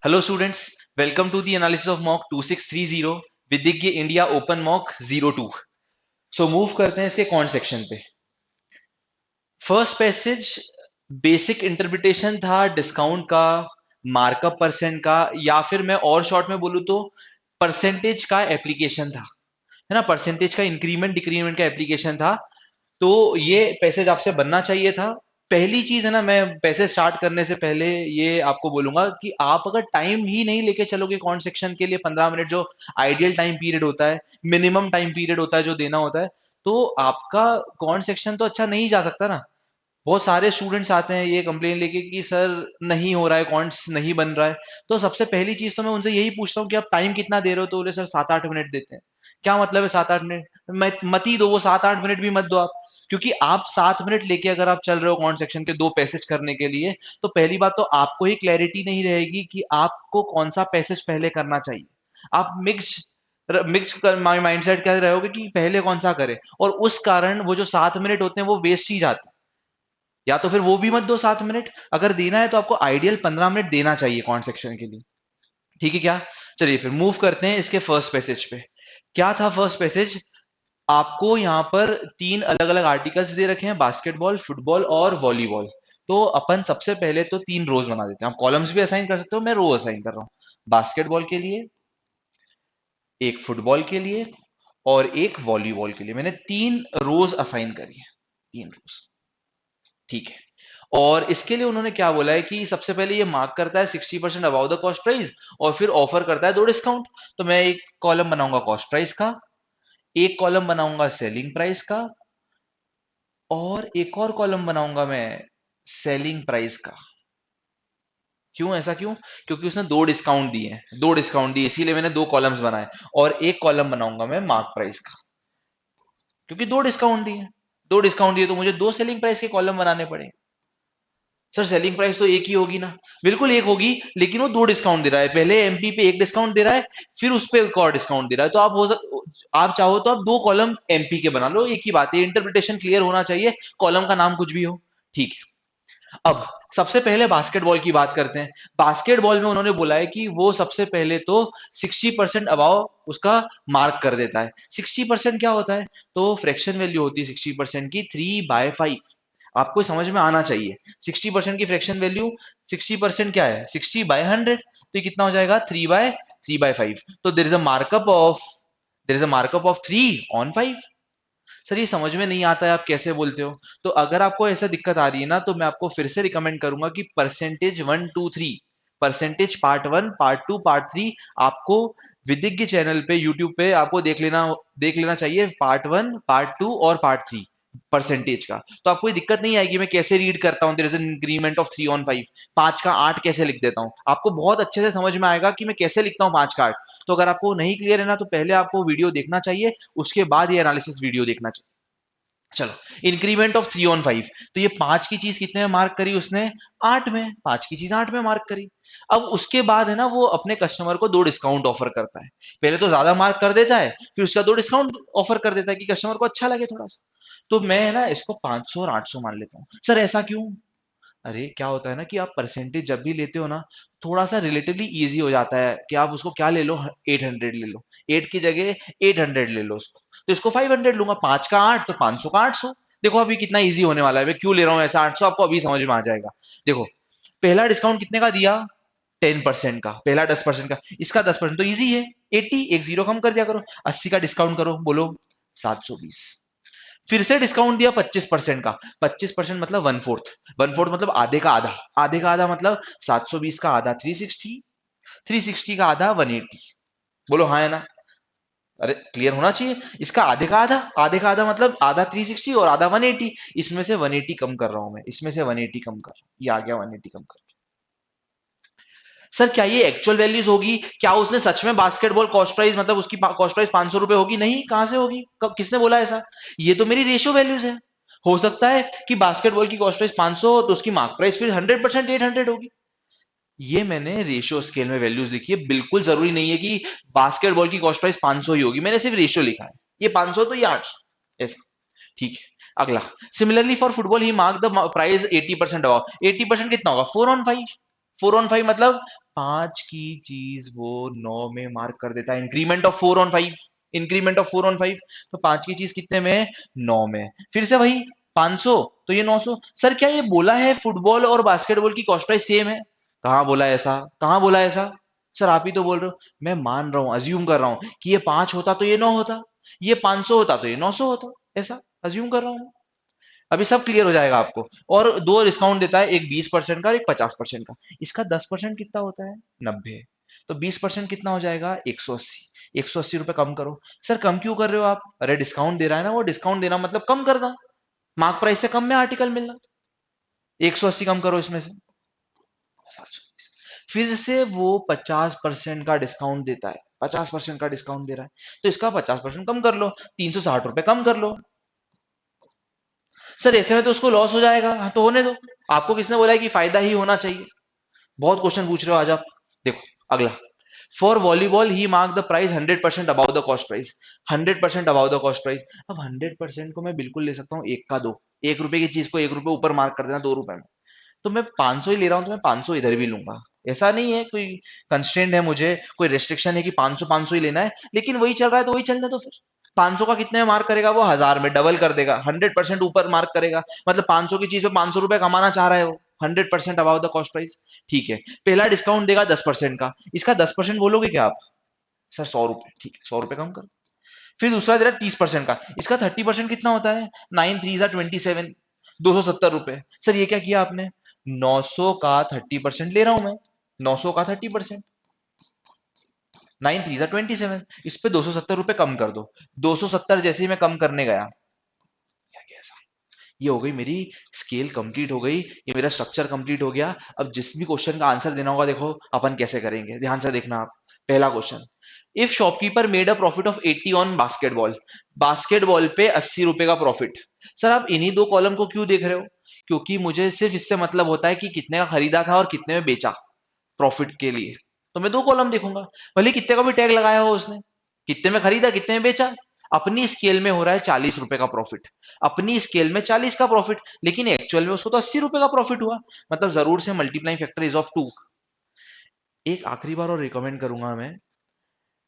Hello students, welcome to the analysis of mock 2630 विदिज्ञ India open mock 02। So move करते हैं इसके कौन सेक्शन पे। फर्स्ट पैसेज बेसिक इंटरप्रिटेशन था डिस्काउंट का, मार्कअप परसेंट का, या फिर मैं और शॉर्ट में बोलूं तो परसेंटेज का एप्लीकेशन था, है ना। परसेंटेज का इंक्रीमेंट डिक्रीमेंट का एप्लीकेशन था। तो ये पैसेज आपसे बनना चाहिए था। पहली चीज है ना, मैं पैसे स्टार्ट करने से पहले ये आपको बोलूंगा कि आप अगर टाइम ही नहीं लेके चलोगे कौन सेक्शन के लिए 15 मिनट, जो आइडियल टाइम पीरियड होता है, मिनिमम टाइम पीरियड होता है जो देना होता है, तो आपका कौन सेक्शन तो अच्छा नहीं जा सकता ना। बहुत सारे स्टूडेंट्स आते हैं ये कंप्लेन लेके कि सर नहीं हो रहा है, कॉन्ट्स नहीं बन रहा है। तो सबसे पहली चीज तो मैं उनसे यही पूछता हूँ कि आप टाइम कितना दे रहे हो, तो बोले सर 7-8 मिनट देते हैं। क्या मतलब है 7-8 मिनट? मत ही दो, वो 7-8 मिनट भी मत दो आप। क्योंकि आप 7 मिनट लेके अगर आप चल रहे हो कौन सेक्शन के दो पैसेज करने के लिए, तो पहली बात तो आपको ही क्लैरिटी नहीं रहेगी कि आपको कौन सा पैसेज पहले करना चाहिए। आप मिक्स माइंडसेट क्या रहोगे कि पहले कौन सा करें, और उस कारण वो जो 7 मिनट होते हैं वो वेस्ट ही जाते हैं। या तो फिर वो भी मत दो 7 मिनट, अगर देना है तो आपको आइडियल 15 मिनट देना चाहिए कौन सेक्शन के लिए। ठीक है क्या? चलिए फिर मूव करते हैं इसके फर्स्ट पैसेज पे। क्या था फर्स्ट पैसेज? आपको यहाँ पर तीन अलग अलग आर्टिकल्स दे रखे हैं, बास्केटबॉल, फुटबॉल और वॉलीबॉल। तो अपन सबसे पहले तो तीन रोज बना देते हैं। आप कॉलम्स भी असाइन कर सकते हो, मैं रो असाइन कर रहा हूँ। बास्केटबॉल के लिए, एक फुटबॉल के लिए और एक वॉलीबॉल के लिए मैंने तीन रोज असाइन करी है। तीन रोज, ठीक है। और इसके लिए उन्होंने क्या बोला है कि सबसे पहले ये मार्क करता है 60% अबाउ द कॉस्ट प्राइस, और फिर ऑफर करता है दो डिस्काउंट। तो मैं एक कॉलम बनाऊंगा कॉस्ट प्राइस का, एक कॉलम बनाऊंगा सेलिंग प्राइस का, और एक और कॉलम बनाऊंगा मैं सेलिंग प्राइस का। क्यों, ऐसा क्यों? क्योंकि उसने दो डिस्काउंट दिए हैं, दो डिस्काउंट दिए इसीलिए मैंने दो कॉलम्स बनाए। और एक कॉलम बनाऊंगा मैं मार्क प्राइस का, क्योंकि दो डिस्काउंट दिए। दो डिस्काउंट दिए तो मुझे दो सेलिंग प्राइस के कॉलम बनाने पड़े। सर सेलिंग प्राइस तो एक ही होगी ना? बिल्कुल एक होगी, लेकिन वो दो डिस्काउंट दे रहा है। पहले एमपी पे एक डिस्काउंट दे रहा है, फिर उस पे एक और डिस्काउंट दे रहा है। तो आप चाहो तो आप दो कॉलम एमपी के बना लो, एक ही बात है। इंटरप्रिटेशन क्लियर होना चाहिए, कॉलम का नाम कुछ भी हो। ठीक है। अब सबसे पहले बास्केटबॉल की बात करते हैं। बास्केटबॉल में उन्होंने बोला है कि वो सबसे पहले तो 60% अबाव उसका मार्क कर देता है। 60% क्या होता है? तो फ्रैक्शन वैल्यू होती है 60% की 3/5। आपको समझ में आना चाहिए। 60% की फ्रैक्शन वैल्यू, 60% क्या है? 60/100। तो ये कितना हो जाएगा? 3/5। तो there is a markup of 3/5। Sir ये समझ में नहीं आता है, आप कैसे बोलते हो? तो अगर आपको ऐसा दिक्कत आ रही है ना, तो मैं आपको फिर से रिकमेंड करूंगा कि percentage 1 2 3, percentage part 1 part 2 part 3 आपको विदिज्ञ चैनल पे यूट्यूब पे आपको देख लेना चाहिए। पार्ट 1 पार्ट 2 और पार्ट 3 परसेंटेज का। तो आपको दिक्कत नहीं आएगी मैं कैसे रीड करता हूँ, there is an increment of 3/5। 5 का 8 कैसे लिख देता हूँ, आपको बहुत अच्छे से समझ में आएगा कि मैं कैसे लिखता हूँ 5 का 8। तो अगर आपको नहीं क्लियर है ना, तो पहले आपको वीडियो देखना चाहिए, उसके बाद ये एनालिसिस वीडियो देखना चाहिए। चलो, इंक्रीमेंट ऑफ 3/5। तो ये 5 की चीज कितने में मार्क करी उसने? 8 में। 5 की चीज 8 में मार्क करी। अब उसके बाद है ना, वो अपने कस्टमर को दो डिस्काउंट ऑफर करता है। पहले तो ज्यादा मार्क कर देता है, फिर उसका दो डिस्काउंट ऑफर कर देता है कि कस्टमर को अच्छा लगे थोड़ा सा। तो मैं ना इसको 500 और 800 मान लेता हूँ। सर ऐसा क्यों? अरे क्या होता है ना कि आप परसेंटेज जब भी लेते हो ना, थोड़ा सा रिलेटिवली इजी हो जाता है कि आप उसको क्या ले लो, 800 ले लो। 8 की जगह 800 ले लो उसको। तो इसको 500 लूंगा। 5 का 8 तो 500 का 800। देखो अभी कितना इजी होने वाला है, मैं क्यों ले रहा हूँ ऐसा 800, आपको अभी समझ में आ जाएगा। देखो, पहला डिस्काउंट कितने का दिया? 10% का। पहला 10% का, इसका 10% तो इजी है। 80, एक जीरो कम कर दिया करो। 80 का डिस्काउंट करो, बोलो 720। फिर से डिस्काउंट दिया 25% का। 25% मतलब 1/4। 1/4 मतलब आधे का आधा। आधे का आधा मतलब 720 का आधा 360। 360 का आधा 180। बोलो हाँ है ना? अरे क्लियर होना चाहिए। इसका आधे का आधा, आधे का आधा मतलब आधा 360 और आधा 180। इसमें से 180 कम कर रहा हूं मैं, इसमें से 180 कम कर, ये आ गया 180 कम कर। सर क्या ये एक्चुअल वैल्यूज होगी? क्या उसने सच में बास्केटबॉल कॉस्ट प्राइस, मतलब उसकी कॉस्ट प्राइस 500 रुपए होगी? नहीं, कहां से होगी? कब, किसने बोला ऐसा? ये तो मेरी रेशियो वैल्यूज है। हो सकता है कि बास्केटबॉल की कॉस्ट प्राइस 500 हो तो उसकी मार्क प्राइस फिर 100% 800 होगी। ये मैंने रेशियो स्केल में वैल्यूज लिखी है। बिल्कुल जरूरी नहीं है कि बास्केटबॉल की कॉस्ट प्राइस 500 ही होगी, मैंने सिर्फ रेशियो लिखा है। ये 500 तो ये 800 ऐसा। ठीक है, अगला। Similarly for football he mark the price 80% above. 80% कितना होगा? 4/5। 4 on 5 मतलब 5 की चीज वो 9 में मार्क कर देता है। Increment of 4 on 5, increment of 4 on 5, तो 5 की चीज कितने में है? 9 में। फिर से वही 500, तो ये 900। सर क्या ये बोला है फुटबॉल और बास्केटबॉल की कॉस्ट प्राइस सेम है? कहाँ बोला है ऐसा, कहाँ बोला है ऐसा? सर आप ही तो बोल रहे हो। मैं मान रहा हूँ, अज्यूम कर रहा हूँ कि ये 5 होता तो ये 9 होता, ये 500 होता तो ये 900 होता, ऐसा अज्यूम कर रहा हूँ। अभी सब क्लियर हो जाएगा आपको। और दो डिस्काउंट देता है, एक 20% का और एक 50% का। इसका 10% कितना होता है? 90। तो 20% कितना हो जाएगा? 180। 180 रुपए कम करो। सर कम क्यों कर रहे हो आप? अरे डिस्काउंट दे रहा है ना, वो डिस्काउंट देना मतलब कम करना, मार्क प्राइस से कम में आर्टिकल मिलना। 180 कम करो इसमें से, 720। फिर से वो 50% का डिस्काउंट देता है, 50% का डिस्काउंट दे रहा है, तो इसका 50% कम कर लो, 360 रुपए कम कर लो। सर ऐसे में तो उसको लॉस हो जाएगा। हाँ तो होने दो, आपको किसने बोला है कि फायदा ही होना चाहिए? बहुत क्वेश्चन पूछ रहे हो आज आप। देखो अगला, for volleyball he mark the price 100% about the cost price. 100% about the cost price. अब 100% को मैं बिल्कुल ले सकता हूँ एक का दो, 1 रुपए की चीज को 1 रुपए ऊपर मार्क कर देना 2 रुपए में। तो मैं 500 ही ले रहा हूँ, तो मैं 500 इधर भी लूंगा। ऐसा नहीं है कोई कंस्ट्रेंट है, मुझे कोई रेस्ट्रिक्शन है कि 500 500 ही लेना है, लेकिन वही चल रहा है तो वही चलने दो फिर। 500 का कितने में मार्क करेगा वो? 1000 में डबल कर देगा, 100% ऊपर मार्क करेगा। मतलब 500 की चीज पे 500 रुपए कमाना चाह रहा है वो, 100% अबाउ द कॉस्ट प्राइस। ठीक है, पहला डिस्काउंट देगा 10% का, इसका 10% बोलोगे क्या आप? सर 100 रुपए, ठीक है 100 रुपए कम करो। फिर दूसरा दे रहा है 30% का, इसका 30% कितना होता है? 9 3 27, 270 रुपए। सर ये क्या किया आपने? 900 का 30% ले रहा हूं मैं, 900 का 30%, 9 3 27, इस पे 270 रुपए कम कर दो। 270 जैसे ही मैं कम करने गया, क्या किया ऐसा? ये हो गई मेरी स्केल कंप्लीट हो गई, ये मेरा स्ट्रक्चर कंप्लीट हो गया। अब जिस भी क्वेश्चन का आंसर देना होगा, देखो अपन कैसे करेंगे, ध्यान से देखना आप। पहला question, if shopkeeper made a profit of 80 on basketball, basketball पे 80 रुपए का प्रॉफिट। सर आप इन्हीं दो कॉलम को क्यों देख रहे हो? क्योंकि मुझे सिर्फ इससे मतलब होता है कि कितने का खरीदा था और कितने में बेचा प्रॉफिट के लिए। तो मैं दो कॉलम देखूंगा, भले कितने का भी टैग लगाया हो उसने, कितने में खरीदा कितने में बेचा। अपनी स्केल में हो रहा है 40 रुपए का प्रॉफिट, अपनी स्केल में 40 का प्रॉफिट, लेकिन एक्चुअल में उसको तो 80 रुपए का प्रॉफिट हुआ। मतलब जरूर से मल्टीप्लाइंग फैक्टर इज ऑफ 2। एक आखिरी बार और रिकमेंड करूंगा मैं,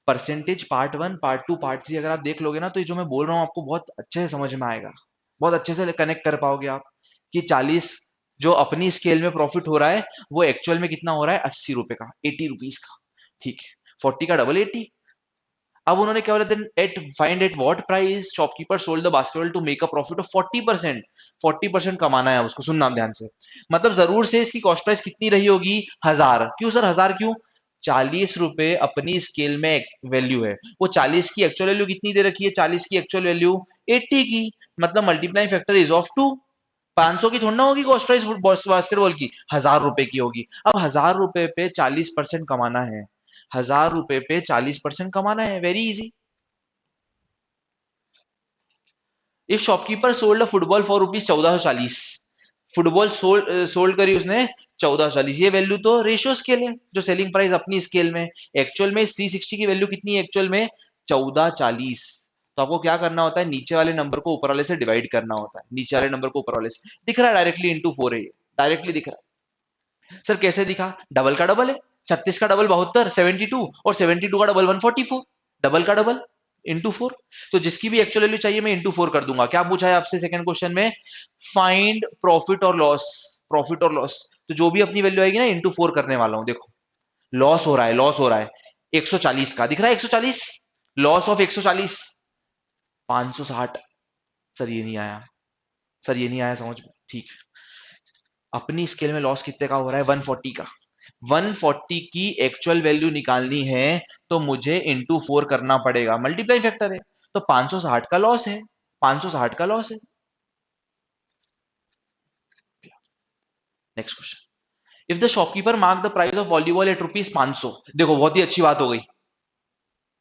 परसेंटेज पार्ट 1 पार्ट 2 पार्ट 3 अगर आप देख लोगे ना, तो ये जो मैं बोल रहा हूँ आपको बहुत अच्छे से समझ में आएगा, बहुत अच्छे से कनेक्ट कर पाओगे आप कि 40 जो अपनी स्केल में प्रॉफिट हो रहा है, वो एक्चुअल में कितना हो रहा है? 80 रुपए का, 80 रुपीज का। ठीक है, 40 का डबल 80। अब उन्होंने क्या बोला, then at find at what price shopkeeper sold the basketball to make a profit of 40%। 40% कमाना है उसको, सुनना ध्यान से। मतलब जरूर से इसकी कॉस्ट प्राइस कितनी रही होगी? 1000। क्यों सर 1000 क्यों? 40 रुपए अपनी स्केल में वैल्यू है, वो 40 की एक्चुअल वैल्यू कितनी दे रखी है? 40 की एक्चुअल वैल्यू 80 की। मतलब मल्टीप्लाइंग फैक्टर इज ऑफ 2। 500 की थोड़ी ना होगी कॉस्ट प्राइस बास्केटबॉल की, 1000 रुपए की होगी। अब 1000 रुपए पे 40% कमाना है, 1000 रुपए पे 40% कमाना है, very easy. If shopkeeper sold a football for rupees 1440, football sold करी उसने 1440, ये वैल्यू तो रेशियो स्केल है, जो सेलिंग प्राइस अपनी स्केल में। एक्चुअल में 360 की वैल्यू कितनी है एक्चुअल में? 1440। तो आपको क्या करना होता है? नीचे वाले नंबर को ऊपर वाले से डिवाइड करना होता है, नीचे वाले नंबर को ऊपर वाले से। दिख रहा है डायरेक्टली इंटू 4 है, डायरेक्टली दिख रहा है। सर कैसे दिखा? डबल का डबल है, 36 का डबल 72, 72, और 72 का डबल 144, डबल का डबल इंटू 4। तो जिसकी भी एक्चुअल वैल्यू चाहिए मैं इंटू 4 कर दूंगा। क्या पूछा है आपसे सेकंड क्वेश्चन में? फाइंड प्रॉफिट और लॉस, प्रॉफिट और लॉस। तो जो भी अपनी वैल्यू आएगी ना, इंटू 4 करने वाला हूं। देखो लॉस हो रहा है, लॉस हो रहा है 140 का, दिख रहा है 140, लॉस ऑफ 140, 560। सर ये नहीं आया, सर ये नहीं आया समझ में? ठीक, अपनी स्केल में लॉस कितने का हो रहा है? 140 का। 140 की एक्चुअल वैल्यू निकालनी है, तो मुझे इंटू 4 करना पड़ेगा, मल्टीप्लाई फैक्टर है। तो 560 का लॉस है, 560 का लॉस है। Next question, if the shopkeeper mark the price of volleyball at rupees 500। देखो बहुत ही अच्छी बात हो गई,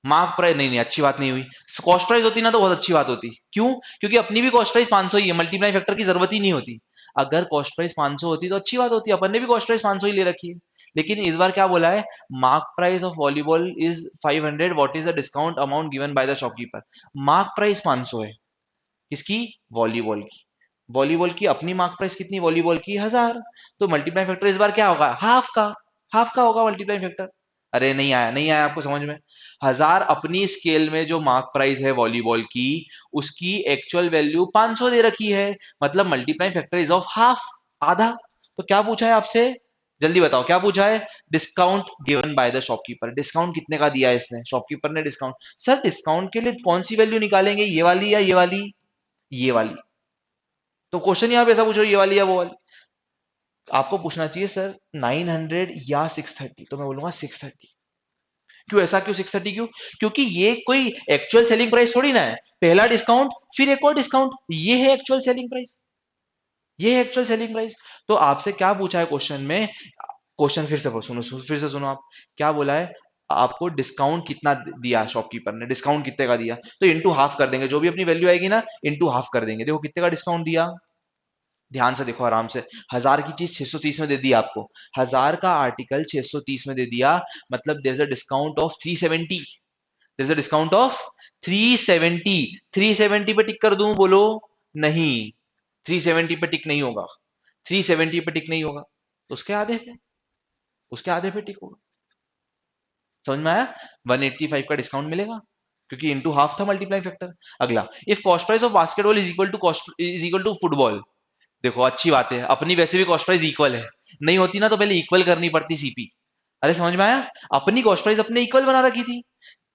मार्क प्राइस नहीं, नहीं अच्छी बात नहीं हुई। कॉस्ट प्राइस होती ना तो बहुत अच्छी बात होती। क्यों? क्योंकि अपनी भी कॉस्ट प्राइस 500 ही है, मल्टीप्लाई फैक्टर की जरूरत ही नहीं होती। अगर कॉस्ट प्राइस 500 होती तो अच्छी बात होती, अपन ने भी कॉस्ट प्राइस 500 ही ले रखी है। लेकिन इस बार क्या बोला है? Mark price of volleyball is 500, what is the discount amount given by the shopkeeper. Mark price 500 है, किसकी? वॉलीबॉल की। वॉलीबॉल की अपनी मार्क प्राइस कितनी? वॉलीबॉल की 1000। तो मल्टीप्लाई फैक्टर इस बार क्या होगा? हाफ का। हाफ का होगा मल्टीप्लाइंग फैक्टर। अरे नहीं आया, नहीं आया आपको समझ में? 1000 अपनी स्केल में जो मार्क प्राइस है वॉलीबॉल की, उसकी एक्चुअल वैल्यू 500 दे रखी है, मतलब multiplying factor is of half, आधा। तो क्या पूछा है आपसे, जल्दी बताओ क्या पूछा है? Discount given by the shopkeeper. Discount कितने का दिया है इसने, शॉपकीपर ने डिस्काउंट। सर डिस्काउंट के लिए कौन सी वैल्यू निकालेंगे, ये वाली या ये वाली? ये वाली। तो क्वेश्चन यहाँ पे ऐसा पूछ रहे हो, ये वाली या वो वाली? आपको पूछना चाहिए सर 900 या 630, तो मैं बोलूंगा 630। क्यों ऐसा, क्यों 630 क्यों? क्योंकि ये कोई एक्चुअल सेलिंग प्राइस थोड़ी ना है, पहला डिस्काउंट फिर एक और डिस्काउंट, ये है एक्चुअल सेलिंग प्राइस, ये है एक्चुअल सेलिंग प्राइस। तो आपसे क्या पूछा है क्वेश्चन में, क्वेश्चन फिर से सुनो, फिर से सुनो आप। क्या बोला है आपको, डिस्काउंट कितना दिया शॉपकीपर ने, डिस्काउंट कितने का दिया, तो इंटू हाफ कर देंगे, जो भी अपनी वैल्यू आएगी ना इंटू हाफ कर देंगे। देखो कितने का डिस्काउंट दिया, ध्यान से देखो आराम से। 1000 की चीज 630 में दे दी आपको, 1000 का आर्टिकल 630 में दे दिया, मतलब there is a discount of 370, there is a discount of 370। 370 पे टिक कर दूं, बोलो? नहीं, 370 पे टिक नहीं होगा, 370 पे टिक नहीं होगा, तो उसके आधे पे, उसके आधे पे टिक होगा। समझ में आया? 185 का डिस्काउंट मिलेगा, क्योंकि इंटू हाफ था मल्टीप्लाई फैक्टर। अगला, if cost price of basketball is equal to cost is equal to football. देखो अच्छी बात है, अपनी वैसे भी कॉस्ट प्राइस इक्वल है, नहीं होती ना तो पहले इक्वल करनी पड़ती सीपी। अरे समझ में आया? अपनी कॉस्ट प्राइस अपने इक्वल बना रखी थी,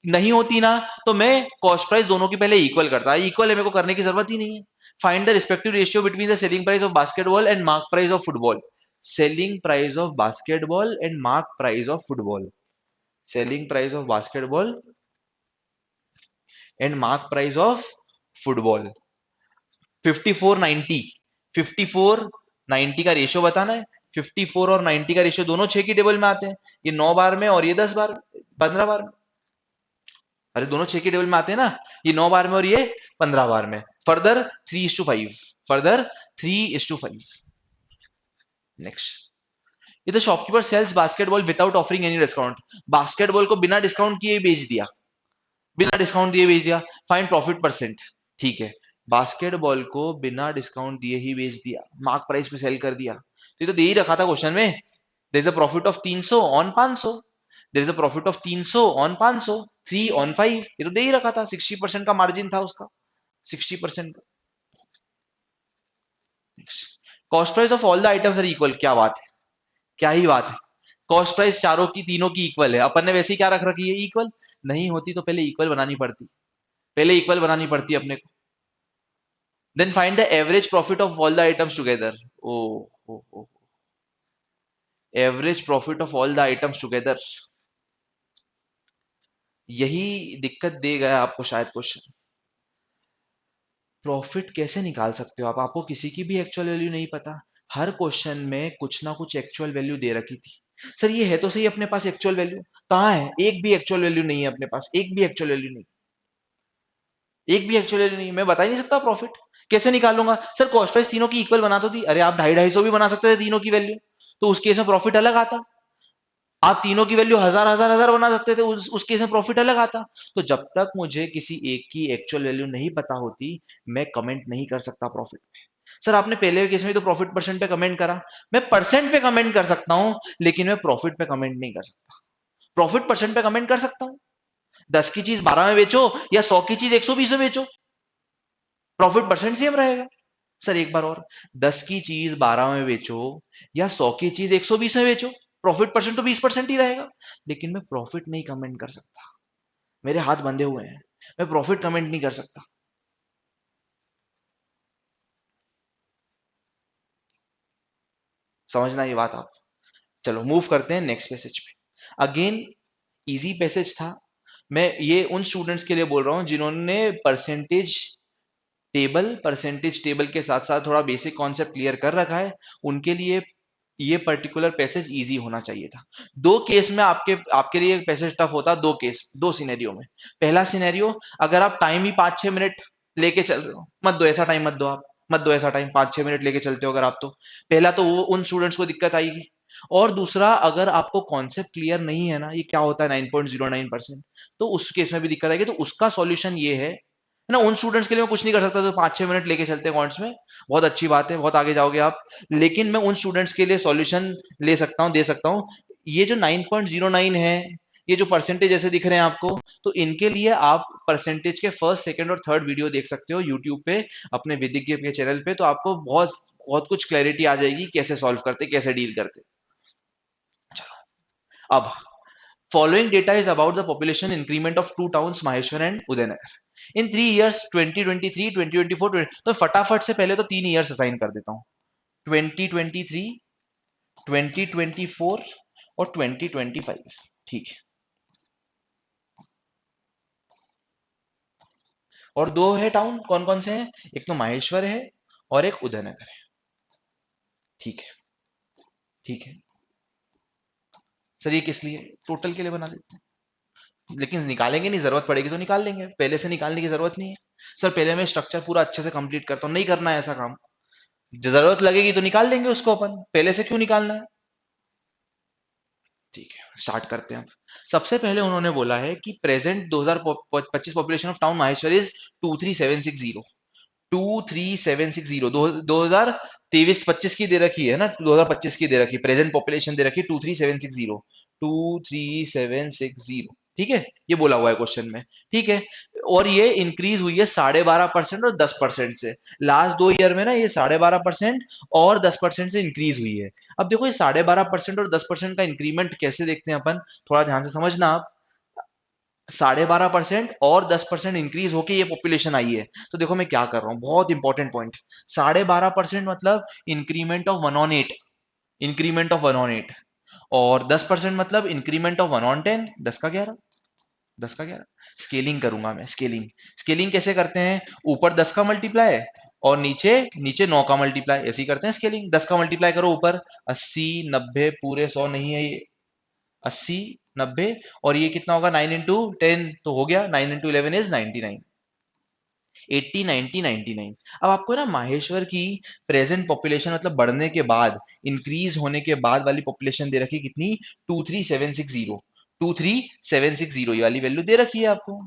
नहीं होती ना तो मैं कॉस्ट प्राइस दोनों की पहले इक्वल करता, इक्वल है मेरे को करने की जरूरत ही नहीं है। Find the respective ratio between the selling price of basketball and mark price of football. Selling price of basketball and mark price of football, selling price of basketball and mark price of football. 5490, 5490 का ratio बताना है। 54 और 90 का ratio दोनों 6 की table में आते हैं, ये 9 बार में और ये 10 बार, 15 बार में। अरे दोनों 6 की टेबल में आते हैं ना, ये 9 बार में और ये 15 बार में। Further 3:5, further 3:5। नेक्स्ट, ये तो shopkeeper sells basketball without offering any discount. Basketball को बिना डिस्काउंट किए बेच दिया, बिना डिस्काउंट दिए बेच दिया। Find profit percent. ठीक है, बास्केटबॉल को बिना डिस्काउंट दिए ही बेच दिया, मार्क प्राइस पे सेल कर दिया, तो ये तो दे ही रखा था क्वेश्चन में। There is a profit of 300 on 500, there is a profit of 300 on 500, 3 on 5, ये तो दे ही रखा था, 60% का मार्जिन था उसका, 60%। Cost price of all the items are equal. क्या बात है, क्या ही बात है, कॉस्ट प्राइस चारों की तीनों की इक्वल है, अपन ने वैसे ही क्या रख रखी है, इक्वल। नहीं होती तो पहले इक्वल बनानी पड़ती, पहले इक्वल बनानी पड़ती अपने को। Then find the average profit of all the items together. Oh, oh, oh. Average profit of all the items together. यही दिक्कत दे गया आपको शायद क्वेश्चन। प्रॉफिट कैसे निकाल सकते हो आप, आपको किसी की भी एक्चुअल वैल्यू नहीं पता। हर क्वेश्चन में कुछ ना कुछ एक्चुअल वैल्यू दे रखी थी। सर ये है तो सही अपने पास एक्चुअल वैल्यू, कहाँ है? एक भी एक्चुअल वैल्यू नहीं है अपने पास, एक भी एक्चुअल वैल्यू नहीं, एक भी एक्चुअल वैल्यू नहीं। मैं बता ही नहीं सकता प्रॉफिट कैसे निकालूंगा। सर कॉस्ट प्राइस तीनों की इक्वल बना तो दी, अरे आप 250-250 भी बना सकते थे तीनों की वैल्यू, तो उस केस में प्रॉफिट अलग आता। आप तीनों की वैल्यू 1000 बना सकते थे, उस केस में प्रॉफिट अलग आता। तो जब तक मुझे किसी एक की एक्चुअल वैल्यू नहीं पता होती, मैं कमेंट नहीं कर सकता प्रॉफिट पे। सर आपने पहले केस में तो प्रॉफिट परसेंट पे कमेंट करा, मैं परसेंट पे कमेंट कर सकता हूं, लेकिन मैं प्रॉफिट पे कमेंट नहीं कर सकता। प्रॉफिट परसेंट पे कमेंट कर सकता हूं, 10 की चीज 12 में बेचो या 100 की चीज 120 में बेचो, प्रॉफिट परसेंट सेम रहेगा। सर एक बार और, 10 की चीज 12 में बेचो या 100 की चीज 120 में बेचो, प्रॉफिट परसेंट तो 20% ही रहेगा। लेकिन मैं प्रॉफिट नहीं कमेंट कर सकता, मेरे हाथ बंधे हुए हैं, मैं प्रॉफिट कमेंट नहीं कर सकता। समझना ये बात आप। चलो मूव करते हैं नेक्स्ट पैसेज पे। अगेन इजी पैसेज था, मैं ये उन स्टूडेंट्स के लिए बोल रहा हूं जिन्होंने परसेंटेज टेबल के साथ साथ थोड़ा बेसिक कॉन्सेप्ट क्लियर कर रखा है, उनके लिए ये पर्टिकुलर पैसेज इजी होना चाहिए था। दो केस में आपके आपके लिए पैसेज टफ होता, दो केस, दो सिनेरियो में। पहला सिनेरियो, अगर आप टाइम ही 5-6 मिनट लेके चल रहे हो, मत दो ऐसा टाइम, मत दो आप, मत दो ऐसा टाइम, 5-6 मिनट लेके चलते हो अगर आप, तो पहला तो वो उन स्टूडेंट्स को दिक्कत आएगी। और दूसरा, अगर आपको कॉन्सेप्ट क्लियर नहीं है ना, ये क्या होता है 9.09%, तो उस केस में भी दिक्कत आएगी। तो उसका सॉल्यूशन ये है ना, उन स्टूडेंट्स के लिए मैं कुछ नहीं कर सकता जो 5-6 मिनट लेके चलते हैं कॉन्ट्स में, बहुत अच्छी बात है, बहुत आगे जाओगे आप। लेकिन मैं उन स्टूडेंट्स के लिए सॉल्यूशन ले सकता हूं, दे सकता हूं। ये जो 9.09 है, ये जो परसेंटेज ऐसे दिख रहे हैं आपको, तो इनके लिए आप परसेंटेज के फर्स्ट सेकंड और थर्ड वीडियो देख सकते हो यूट्यूब पे, अपने विदिज्ञ के चैनल पे, तो आपको बहुत बहुत कुछ क्लैरिटी आ जाएगी कैसे सॉल्व करते, कैसे डील करते। अब following data is about the population increment of two towns Maheshwar and Udaynagar in 3 years 2023 2024 तो फटाफट से पहले तो 3 ईयर्स असाइन कर देता हूं, 2023 2024 और 2025। ठीक है, और दो है टाउन, कौन कौन से हैं? एक तो माहेश्वर है और एक उदयनगर है। ठीक है, ठीक है सर, ये किस लिए? टोटल के लिए बना देते हैं, लेकिन निकालेंगे नहीं, जरूरत पड़ेगी तो निकाल लेंगे, पहले से निकालने की जरूरत नहीं है। सर पहले मैं स्ट्रक्चर पूरा अच्छे से कंप्लीट करता हूँ, नहीं करना है ऐसा काम, जरूरत लगेगी तो निकाल लेंगे उसको, अपन पहले से क्यों निकालना है। ठीक है, स्टार्ट करते हैं। अब सबसे पहले उन्होंने बोला है कि present 2025 population of town Maheshwar is 23760, 23760, 2023-25 की दे रखी है ना, 2025 की दे रखी, प्रेजेंट पॉपुलेशन दे रखी 23760, 23760। ठीक है, ये बोला हुआ है क्वेश्चन में। ठीक है, और ये इंक्रीज हुई है 12.5% और 10% से, लास्ट 2 ईयर में ना ये 12.5% और 10% से इंक्रीज हुई है। अब देखो ये 12.5% और 10% का इंक्रीमेंट कैसे देखते हैं अपन, थोड़ा ध्यान से समझना आप। 12.5% और 10% इंक्रीज होके ये पॉपुलेशन आई है, तो देखो मैं क्या कर रहा हूं, बहुत इंपॉर्टेंट पॉइंट। 12.5% मतलब इंक्रीमेंट ऑफ 1/8, इंक्रीमेंट ऑफ 1/8, और 10% मतलब इंक्रीमेंट ऑफ 1/10, 10 का 11, 10 का 11। स्केलिंग करूंगा मैं, स्केलिंग, स्केलिंग कैसे करते हैं? ऊपर 10 का मल्टीप्लाई और नीचे नीचे 9 का मल्टीप्लाई, ऐसे ही करते हैं स्केलिंग। 10 का मल्टीप्लाई करो ऊपर, 80 90 पूरे 100 नहीं है ये, 80 90, और ये कितना होगा 9 into 10, तो हो गया 9 into 11 इज 99, 80 90 99। अब आपको ना माहेश्वर की प्रेजेंट पॉपुलेशन मतलब बढ़ने के बाद, इंक्रीज होने के बाद वाली पॉपुलेशन दे रखी है कितनी, 23760, 23760 ये वाली वैल्यू दे रखी है आपको।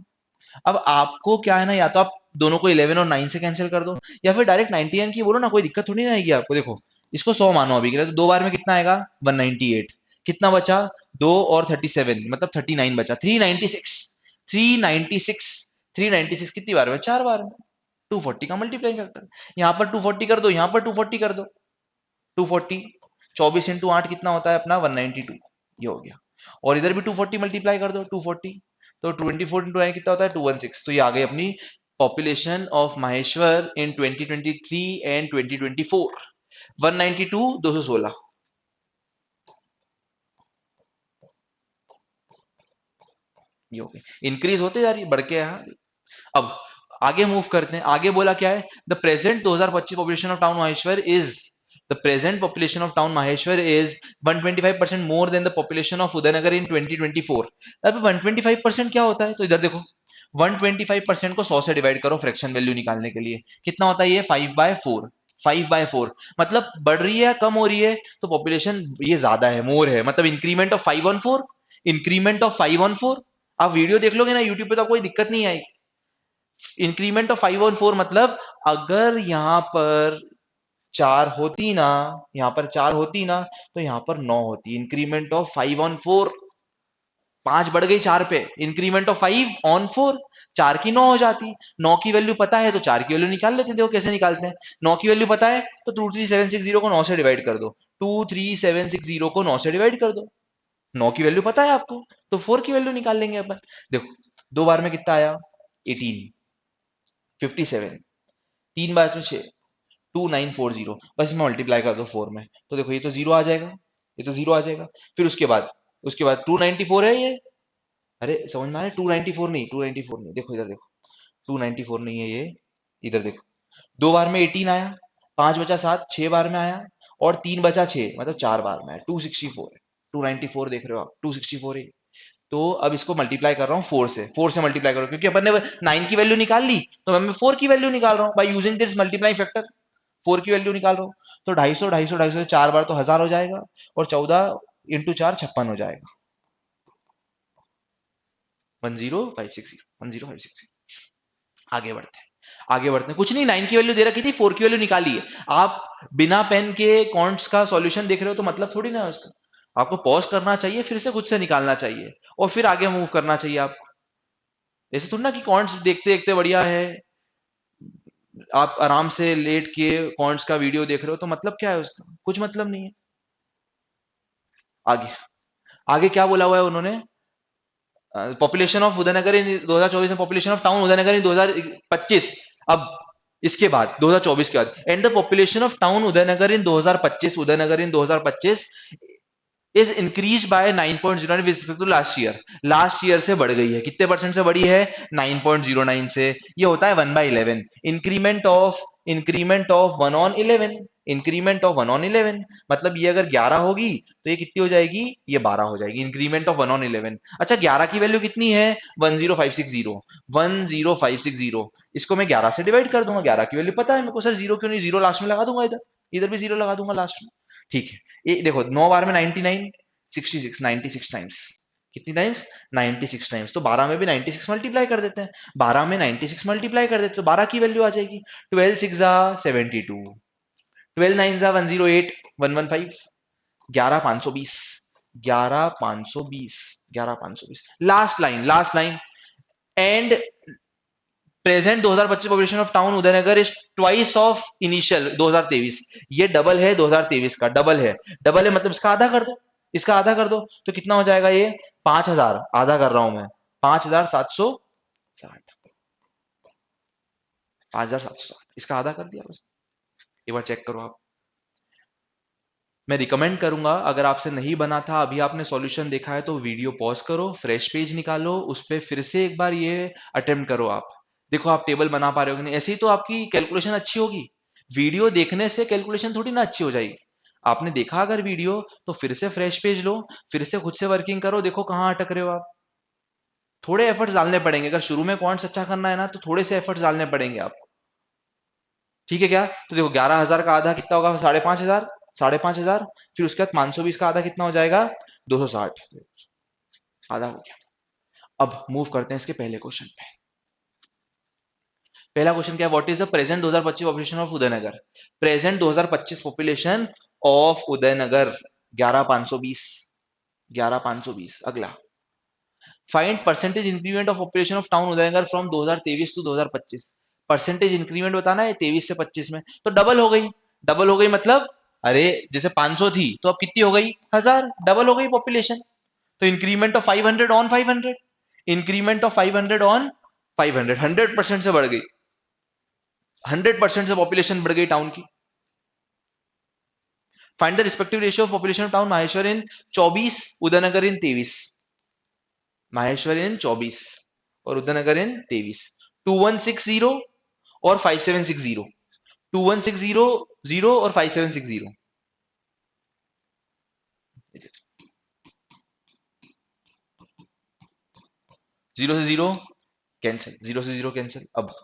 अब आपको क्या है ना, या तो आप दोनों को 11 और 9 से कैंसिल कर दो, या फिर डायरेक्ट 99 की बोलो ना, कोई दिक्कत थोड़ी ना आएगी आपको। देखो इसको 100 मानो अभी के लिए, तो दो बार में कितना आएगा 198, कितना बचा, दो और 37 मतलब 39 बचा, 396, 396, 396 कितनी बार में, 4 बार में, 240 का मल्टीप्लाई फैक्टर, यहाँ पर 240 कर दो, यहाँ पर 240 कर दो, 240, 24 into 8 कितना होता है अपना 192, ये हो गया। और इधर भी 240 मल्टीप्लाई कर दो, 240, तो 24 into 9 कितना होता है 216। तो ये आ गई अपनी population of Maheshwar in 2023 and 2024, 192 216। ये हो गई, इंक्रीज होते जा रही है, बढ़ के यहाँ। अब आगे मूव करते हैं, आगे बोला क्या है, the present 2025 population of town Maheshwar is, the present population of town Maheshwar is 125% more than the population of Udaynagar in 2024। अब 125% क्या होता है, तो इधर देखो, 125% को 100 से डिवाइड करो फ्रैक्शन वैल्यू निकालने के लिए, कितना होता है ये 5/4, 5/4, मतलब बढ़ रही है कम हो रही है, तो पॉपुलेशन ये ज्यादा है, मोर है, मतलब इंक्रीमेंट ऑफ 5/4, इंक्रीमेंट ऑफ 5/4। आप वीडियो देख लोगे ना यूट्यूब पे तो कोई दिक्कत नहीं आएगी। इंक्रीमेंट ऑफ 5/4 मतलब अगर यहां पर 4 होती ना, यहां पर 4 होती ना, तो यहां पर 9 होती, इंक्रीमेंट ऑफ 5/4, 5 बढ़ गई 4 पे, इंक्रीमेंट ऑफ 5/4, 4 की 9 हो जाती। 9 की वैल्यू पता है तो 4 की वैल्यू निकाल लेते हैं, देखो कैसे निकालते हैं। 9 की वैल्यू पता है तो 23760 को 9 से डिवाइड कर दो, 23760 को 9 से डिवाइड कर दो, 9 की वैल्यू पता है आपको, तो 4 की वैल्यू निकाल लेंगे अपन। देखो दो बार में कितना आया 18, 57, तीन बार में 6, 2940, बस इसमें मल्टीप्लाई कर दो 4 में, तो देखो ये तो जीरो आ जाएगा, ये तो जीरो आ जाएगा। फिर उसके बाद 294 है ये, अरे समझ में आ रहा है, 294 नहीं, 294 नहीं, देखो इधर देखो, 294 नहीं है ये, इधर देखो, दो बार में 18 आया, 5 बचा 7, 6 बार में आया, और 3 बचा 6, मतलब 4 बार में आया, 264 है, 294 देख रहे हो आप, 264 है। तो अब इसको मल्टीप्लाई कर रहा हूँ 4 से, 4 से मल्टीप्लाई करो, क्योंकि अपन ने 9 की वैल्यू निकाल ली, तो मैं 4 की वैल्यू निकाल रहा हूँ by using this multiplying factor, 4 की वैल्यू निकाल रहा हूँ। तो 250 250 250 4 बार तो 1000 हो जाएगा, और 14 into 4 56 हो जाएगा, 10560, 10560। आगे बढ़ते हैं, आगे बढ़ते हैं, कुछ नहीं, 9 की वैल्यू दे रखी थी, 4 की वैल्यू निकाली है। आप बिना पेन के कॉन्ट्स का सॉल्यूशन देख रहे हो तो मतलब थोड़ी ना है उसका, आपको पॉज करना चाहिए, फिर से खुद से निकालना चाहिए और फिर आगे मूव करना चाहिए आपको। ऐसे थोड़ी ना कि कॉन्ट्स देखते देखते बढ़िया है, आप आराम से लेट के कॉन्ट्स का वीडियो देख रहे हो तो मतलब क्या है उसका, कुछ मतलब नहीं है। आगे आगे क्या बोला हुआ है उन्होंने, पॉपुलेशन ऑफ उदयनगर इन 2024 में, population of town Udaynagar in 2025। अब इसके बाद 2024 के बाद, and the population of town Udaynagar in 2025, Udaynagar in 2025 is increase by 9.09 with respect to last year. Last year से बढ़ गई है, कितने परसेंट से बढ़ी है, 9.09 से। ये होता है 1/11, इंक्रीमेंट ऑफ 1/11, इंक्रीमेंट ऑफ 1/11। मतलब ये अगर 11 होगी तो ये कितनी हो जाएगी, ये 12 हो जाएगी, इंक्रीमेंट ऑफ 1/11। अच्छा 11 की वैल्यू कितनी है, 10560, 10560। इसको मैं 11 से डिवाइड कर दूंगा, 11 की वैल्यू पता है मेरे को, सर जीरो क्यों नहीं, जीरो लास्ट में लगा दूंगा, इधर इधर भी जीरो लगा दूंगा लास्ट में। ठीक है, ये देखो 9 बार में 99, 66, 96 टाइम्स, कितनी टाइम्स, 96 टाइम्स। तो 12 में भी 96 मल्टीप्लाई कर देते हैं, 12 में 96 मल्टीप्लाई कर देते हैं तो 12 की वैल्यू आ जाएगी। 12 6 जा 72, 12 9 जा 108, 115, 11 520, 11 520, 11 520। Last line, last line, and present 2025 population of town Udaynagar is twice of initial 2023। ये डबल है 2023 का, डबल है, डबल है मतलब इसका आधा कर दो, इसका आधा कर दो तो कितना हो जाएगा ये, 5000, आधा कर रहा हूं मैं, 5760, 5760, इसका आधा कर दिया बस। एक बार चेक करो आप। मैं रिकमेंड करूंगा, अगर आपसे नहीं बना था, अभी आपने सॉल्यूशन देखा है, तो वीडियो पॉज करो, फ्रेश पेज निकालो, उस पर फिर से एक बार ये अटेम्प्ट करो आप। देखो आप टेबल बना पा रहे हो कि नहीं, ऐसे ही तो आपकी कैलकुलेशन अच्छी होगी। वीडियो देखने से कैलकुलेशन थोड़ी ना अच्छी हो जाएगी। आपने देखा अगर वीडियो, तो फिर से फ्रेश पेज लो, फिर से खुद से वर्किंग करो, देखो कहाँ अटक रहे हो आप। थोड़े एफर्ट्स डालने पड़ेंगे, अगर शुरू में कौन अच्छा करना है ना, तो थोड़े से एफर्ट्स डालने पड़ेंगे आपको। ठीक है क्या, तो देखो 11,000 का आधा कितना होगा, 5,500, 5,500, फिर उसके बाद 520 का आधा कितना हो जाएगा, 260, आधा हो गया। अब मूव करते हैं इसके पहले क्वेश्चन पे। पहला क्वेश्चन क्या है, what is the present 2025 population of Udaynagar. Present 2025 population of Udaynagar 11,520, 11,520। अगला, find percentage increment of population of town Udaynagar from 2023 to 2025। Percentage increment बताना है 23 से 25 में, तो डबल हो गई, डबल हो गई मतलब, अरे जैसे 500 थी तो अब कितनी हो गई, 1000, डबल हो गई पॉपुलेशन। तो increment of 500 on 500, increment of 500 on 500, 100% से बढ़ गई, 100% से पॉपुलेशन बढ़ गई टाउन की। Find the respective ratio of population of town Maheshwar in 24, Udaynagar in 23। Maheshwar in 24 और उदयनगर इन 23। 2160 और 5760, 2160 और 5760। जीरो से जीरो कैंसिल, जीरो से जीरो कैंसिल। अब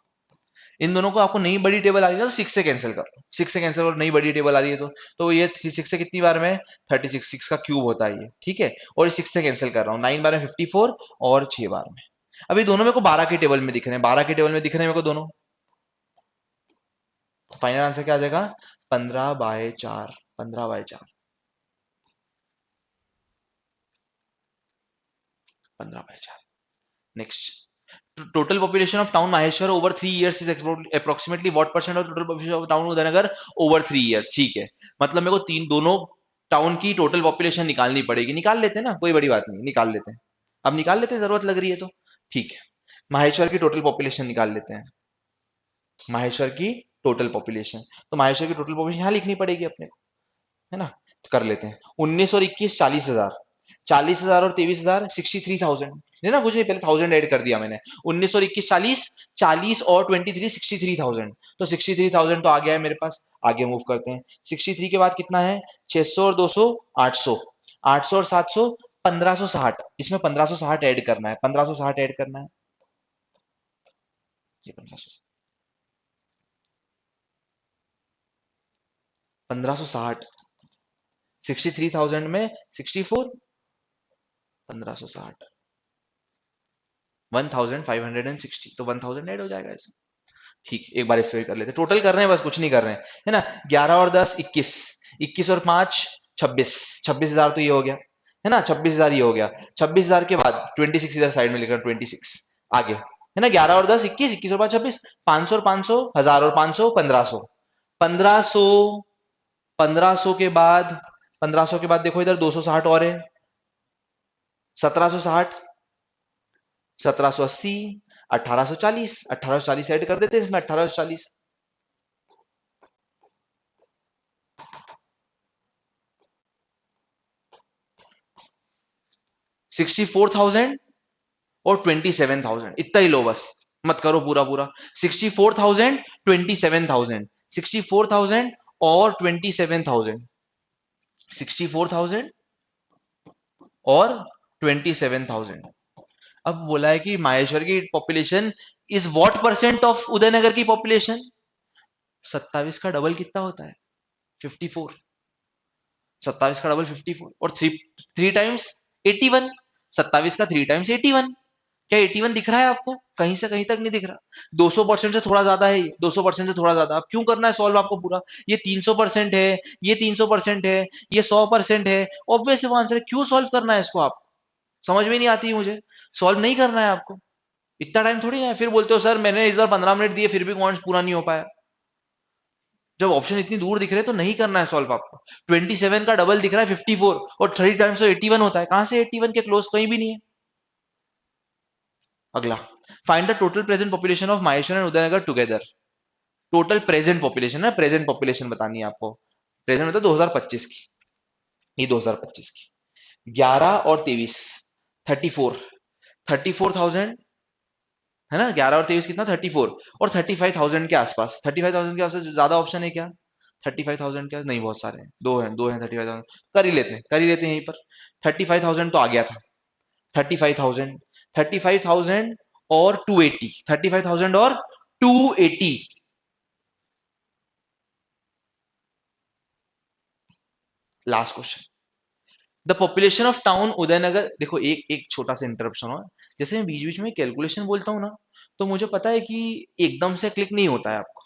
इन दोनों को, आपको नई बड़ी टेबल आ रही है तो 6 से कैंसिल कर लो, 6 से कैंसिल, और नई बड़ी टेबल आ रही है तो ये 6 से कितनी बार में, 36, 6 का क्यूब होता है ये, ठीक है। और 6 से कैंसिल कर रहा हूँ, 9 बार में 54 और 6 बार में। अभी दोनों मेरे को 12 की टेबल में दिख रहे हैं, 12 की टेबल में दिख रहे हैं मेरे को दोनों। फाइनल आंसर क्या आ जाएगा, 15/4, 15/4, 15/4। Next, total population of town Maheshwar over 3 years is approximately what percent of total population of town Udaynagar over 3 years। ठीक है, मतलब मेरे को तीन, दोनों टाउन की टोटल पॉपुलेशन निकालनी पड़ेगी, निकाल लेते हैं ना, कोई बड़ी बात नहीं, निकाल लेते हैं। अब निकाल लेते हैं, जरूरत लग रही है तो। ठीक है, माहेश्वर की टोटल पॉपुलेशन निकाल लेते हैं, माहेश्वर की टोटल पॉपुलेशन। तो माहेश्वर की टोटल पॉपुलेशन यहाँ लिखनी पड़ेगी अपने को, है ना। तो कर लेते हैं, 19 और 21 40,000, 40,000 और 23,000 63,000, है ना, कुछ नहीं, पहले 1000 ऐड कर दिया मैंने। 19 और 21 40, 40 और 23 63,000, तो 63,000 तो आ गया है मेरे पास। आगे मूव करते हैं, 63 के बाद कितना है, 600 और 200 800, 800 और 700 1560, इसमें 1560 ऐड करना है, 1560 ऐड करना है, ये 1560, 63,000 में 64, 1560, 1560, तो 1000 ऐड हो जाएगा इसमें। ठीक, एक बार इस पे कर लेते हैं, टोटल कर रहे हैं बस, कुछ नहीं कर रहे हैं, है ना। 11 और 10 21, 21 और 5 26, 26,000 तो ये हो गया, है ना, 26,000 ये हो गया। 26,000 के बाद 26 इधर साइड में लिख रहा हूं, 26 आगे, है ना, 11 और 10 21, 21 और 5 26, 500 और 500, 1000 और 500, 1500, 1500, 1500 के बाद, 1500 के बाद देखो इधर 260 और है, 1760, 1780, 1840, 1840 ऐड कर देते हैं इसमें, 1840, 64,000 और 27,000, इतना ही लो बस, मत करो पूरा पूरा। 64,000, 27,000, 64,000 और 27,000, 64,000 और 27,000। अब बोला है कि माहेश्वर की population is what percent of Udaynagar की पॉपुलेशन। 27 का डबल कितना होता है? 54। 27 का डबल 54 और थ्री, थ्री टाइम्स 81। 27 का थ्री टाइम्स 81। क्या 81 दिख रहा है आपको? कहीं से कहीं तक नहीं दिख रहा। 200% से थोड़ा ज्यादा है, 200% से थोड़ा ज्यादा। अब क्यों करना है सॉल्व आपको पूरा? ये 300% है, ये 300% है, ये 100% है, ऑब्वियस आंसर है। क्यों सॉल्व करना है इसको? आप समझ में नहीं आती है मुझे। सॉल्व नहीं करना है आपको, इतना टाइम थोड़ी है। फिर बोलते हो सर मैंने इस बार 15 मिनट दिए फिर भी कॉन्स पूरा नहीं हो पाया। जब ऑप्शन इतनी दूर दिख रहे हैं तो नहीं करना है सॉल्व आपको। 27 का डबल दिख रहा है 54 और 3 टाइम्स तो 81 होता है। कहां से 81 के क्लोज? कहीं भी नहीं है। अगला, find the total present population of Maheshwar and Udaynagar together. Total present population है, प्रेजेंट पॉपुलेशन बतानी है आपको। प्रेजेंट मतलब 2025 की, ये 2025 की। 11 और 23, 34, 34,000, है ना। 11 और 23 कितना? 34 और 35,000 के आसपास। 35,000 के आसपास ज्यादा ऑप्शन है क्या? 35,000 क्या नहीं, बहुत सारे हैं, दो हैं 35,000। कर ही लेते हैं यहीं पर। 35,000 तो आ गया था। 35,000, 35,000 और 280, 35,000 और 280। Last question, the population of town Udaynagar. देखो एक एक छोटा सा इंटरप्शन हो, जैसे मैं बीच बीच में कैलकुलेशन बोलता हूँ ना, तो मुझे पता है कि एकदम से क्लिक नहीं होता है आपको,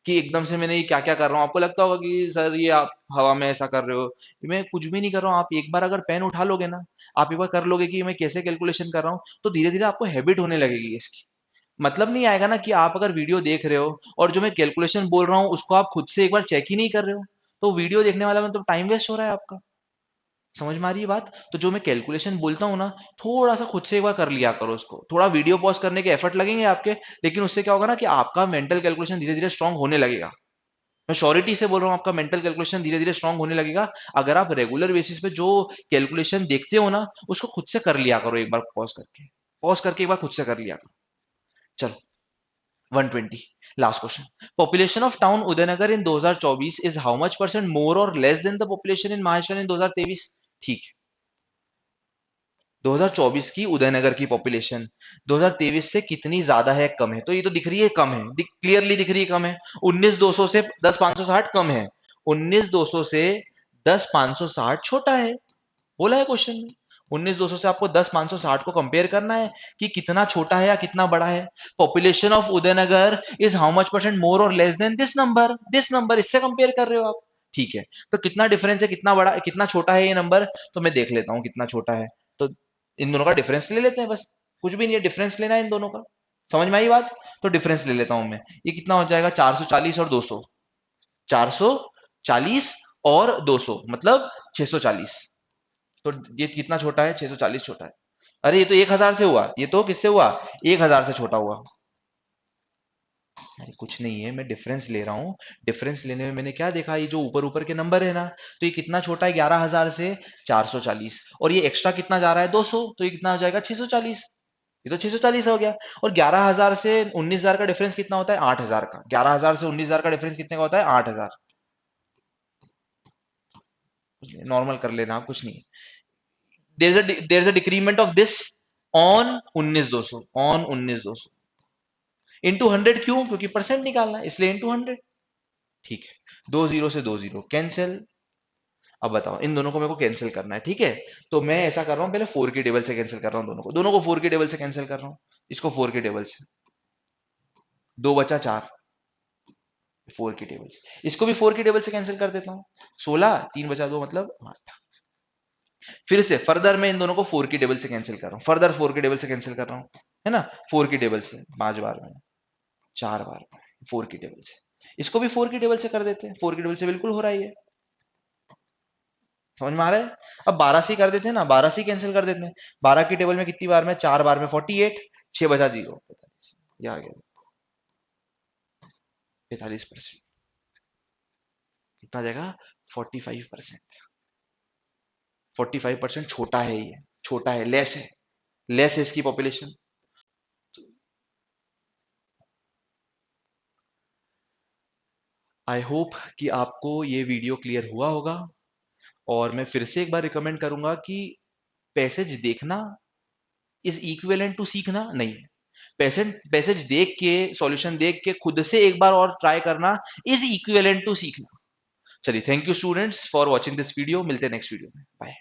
कि एकदम से मैंने ये क्या क्या कर रहा हूँ। आपको लगता होगा कि सर ये आप हवा में ऐसा कर रहे हो। मैं कुछ भी नहीं कर रहा हूँ। आप एक बार अगर पेन उठा लोगे ना, आप एक बार कर लोगे कि मैं कैसे कैलकुलेशन कर रहा हूँ, तो धीरे धीरे आपको हैबिट होने लगेगी इसकी। मतलब नहीं आएगा ना कि आप अगर वीडियो देख रहे हो और जो मैं कैलकुलेशन बोल रहा हूँ उसको आप खुद से एक बार चेक ही नहीं कर रहे हो, तो वीडियो देखने वाला मतलब टाइम वेस्ट हो रहा है आपका। समझ में आ रही है बात? तो जो मैं कैलकुलेशन बोलता हूँ ना, थोड़ा सा खुद से एक बार कर लिया करो उसको। थोड़ा वीडियो पॉज करने के एफर्ट लगेंगे आपके, लेकिन उससे क्या होगा ना कि आपका मेंटल कैलकुलेशन धीरे धीरे स्ट्रांग होने लगेगा। मैं श्योरिटी से बोल रहा हूँ, आपका मेंटल कैलकुलेशन धीरे धीरे स्ट्रांग होने लगेगा। अगर आप रेगुलर बेसिस पे जो कैलकुलेशन देखते हो ना, उसको खुद से कर लिया करो एक बार पॉज करके। पॉज करके एक बार खुद से कर लिया करो। चलो, 120, last question. Population of town Udaynagar in 2024 is how much percent more और less than the population in Maheshwar in 2023? ठीक है, 2024 की उदयनगर की पॉपुलेशन 2023 से कितनी ज्यादा है कम है? तो ये तो दिख रही है कम है, क्लियरली दिख रही है कम है। 19,200 से 10,560 कम है। 19,200 से 10,560 छोटा है, बोला है क्वेश्चन में। 19,200 से आपको 10,560 को कंपेयर करना है कि कितना छोटा है या कितना बड़ा है। Population of Udaynagar is how much percent more और less than this number, this number, इससे कंपेयर कर रहे हो आप। ठीक है, तो कितना डिफरेंस है, कितना बड़ा, कितना छोटा है ये नंबर? तो मैं देख लेता हूं कितना छोटा है। तो इन दोनों का डिफरेंस ले लेते हैं बस। कुछ भी नहीं है, डिफरेंस लेना है इन दोनों का। समझ में आई बात? तो डिफरेंस ले लेता हूं मैं। ये कितना हो जाएगा? 440 और 200, 440 और 200 मतलब 640। तो ये कितना छोटा है? 640 छोटा है। अरे ये तो 1,000 से हुआ, ये तो किससे हुआ? 1,000 से छोटा हुआ। अरे कुछ नहीं है, मैं डिफरेंस ले रहा हूँ। डिफरेंस लेने में मैंने क्या देखा, ये जो ऊपर ऊपर के नंबर है ना, तो ये कितना छोटा है? 11,000 से 440, और ये एक्स्ट्रा कितना जा रहा है? 200, तो ये कितना हो जाएगा? 640। ये तो 640 हो गया। और 11,000 से 19,000 का डिफरेंस कितना होता है? 8,000 का। 11,000 से 19,000 का डिफरेंस कितने का होता है? 8,000। नॉर्मल कर लेना आप, कुछ नहीं। There is a decrement of this on 19,200, on 19,200 into 100। क्यों? क्योंकि परसेंट निकालना है, इसलिए इंटू 100। ठीक है, 2 0 से 2 0 कैंसिल। अब बताओ, इन दोनों को मेरे को कैंसिल करना है, ठीक है। तो मैं ऐसा कर रहा हूं, पहले 4 की टेबल से कैंसिल कर रहा हूं दोनों को। दोनों को 4 की टेबल से कैंसिल कर रहा हूं। इसको 4 की टेबल से, 2 बचा 4, 4 की टेबल से, इसको भी 4 की टेबल से कैंसिल कर देता हूँ। 16, 3 बचा 2 मतलब 8। फिर से फर्दर मैं इन दोनों को 4 की टेबल से कैंसिल कर रहा हूँ, फर्दर 4 की टेबल से कैंसिल कर रहा हूँ, है ना। 4 की टेबल से 5 बार में, 4 बार में 4 की टेबल से, इसको भी 4 की टेबल से कर देते हैं। 4 की टेबल से बिल्कुल हो रहा है ये, समझ में आ रहा है। अब 12 से कर देते हैं ना, 12 से कैंसिल कर देते हैं। 12 की टेबल में कितनी बार में, 4 बार में 48, 6 बचा 0, 45, ये आ गया 45%। कितना आ जाएगा, 45%। 45% छोटा है, ये छोटा है, लेस है, लेस है इसकी पॉपुलेशन। आई होप कि आपको ये वीडियो क्लियर हुआ होगा। और मैं फिर से एक बार रिकमेंड करूंगा कि पैसेज देखना इज इक्विवेलेंट टू सीखना नहीं है। पैसेज पैसेज देख के, सॉल्यूशन देख के खुद से एक बार और ट्राई करना इज इक्विवेलेंट टू सीखना। चलिए, thank you students for watching this video, मिलते हैं नेक्स्ट वीडियो में, बाय।